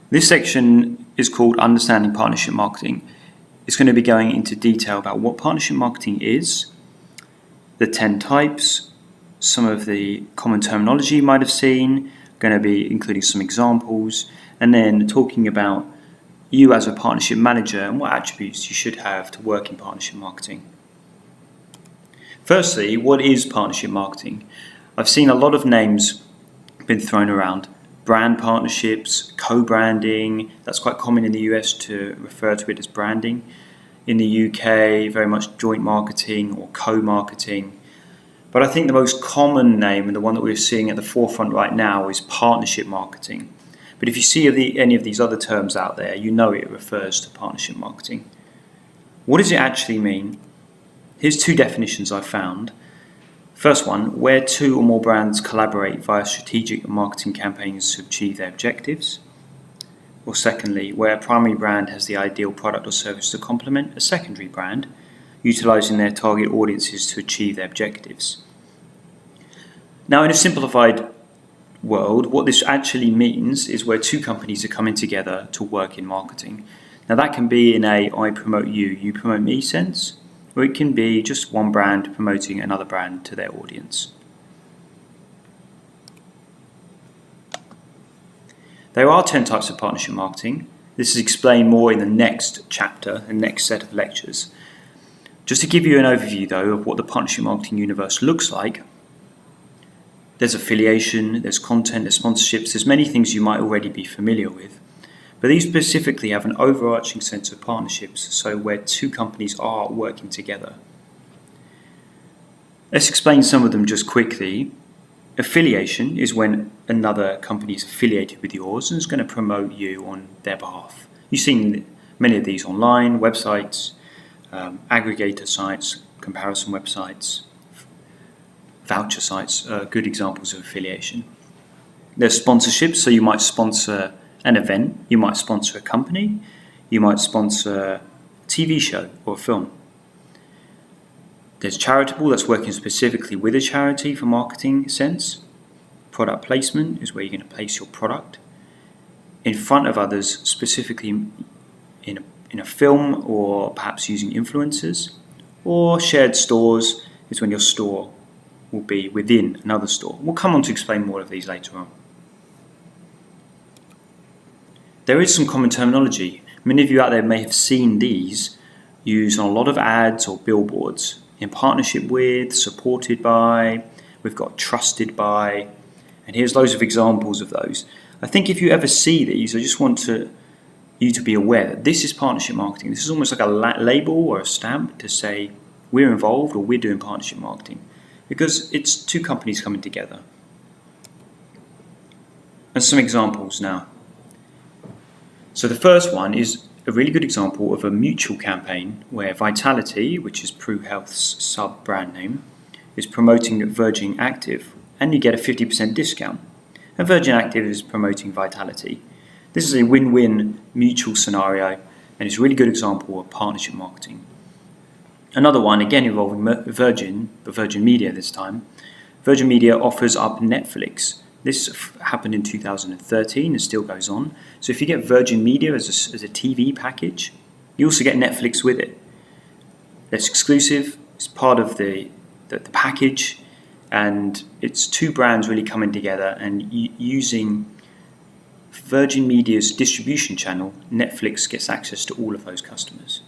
This section is called Understanding Partnership Marketing. It's going to be going into detail about what partnership marketing is, the 10 types, some of the common terminology you might have seen, going to be including some examples, and then talking about you as a partnership manager and what attributes you should have to work in partnership marketing. Firstly, what is partnership marketing? I've seen a lot of names been thrown around. Brand partnerships, co-branding, that's quite common in the US to refer to it as branding. In the UK, very much joint marketing or co-marketing. But I think the most common name and the one that we're seeing at the forefront right now is partnership marketing. But if you see any of these other terms out there, you know it refers to partnership marketing. What does it actually mean? Here's 2 definitions I found. First one, where 2 or more brands collaborate via strategic marketing campaigns to achieve their objectives. Or secondly, where a primary brand has the ideal product or service to complement a secondary brand, utilizing their target audiences to achieve their objectives. Now, in a simplified world, what this actually means is where 2 companies are coming together to work in marketing. Now, that can be in a I promote you, you promote me sense, or it can be just one brand promoting another brand to their audience. There are 10 types of partnership marketing. This is explained more in the next chapter and next set of lectures. Just to give you an overview though of what the partnership marketing universe looks like, there's affiliation, there's content, there's sponsorships, there's many things you might already be familiar with. But these specifically have an overarching sense of partnerships, so where 2 companies are working together. Let's explain some of them just quickly. Affiliation is when another company is affiliated with yours and is going to promote you on their behalf. You've seen many of these online, websites, aggregator sites, comparison websites, voucher sites are good examples of affiliation. There's sponsorships, so you might sponsor an event, you might sponsor a company, you might sponsor a TV show or a film. There's charitable, that's working specifically with a charity for marketing sense. Product placement is where you're going to place your product in front of others, specifically in a film or perhaps using influencers. Or shared stores is when your store will be within another store. We'll come on to explain more of these later on. There is some common terminology. Many of you out there may have seen these used on a lot of ads or billboards. In partnership with, supported by, we've got trusted by, and here's loads of examples of those. I think if you ever see these, I just want you to be aware that this is partnership marketing. This is almost like a label or a stamp to say we're involved or we're doing partnership marketing, because it's 2 companies coming together. And some examples now. So the first one is a really good example of a mutual campaign where Vitality, which is Pru Health's sub-brand name, is promoting Virgin Active, and you get a 50% discount. And Virgin Active is promoting Vitality. This is a win-win mutual scenario, and it's a really good example of partnership marketing. Another one, again involving Virgin, but Virgin Media this time. Virgin Media offers up Netflix. This happened in 2013 and still goes on. So if you get Virgin Media as a TV package, you also get Netflix with it. It's exclusive, it's part of the package, and it's 2 brands really coming together and using Virgin Media's distribution channel. Netflix gets access to all of those customers.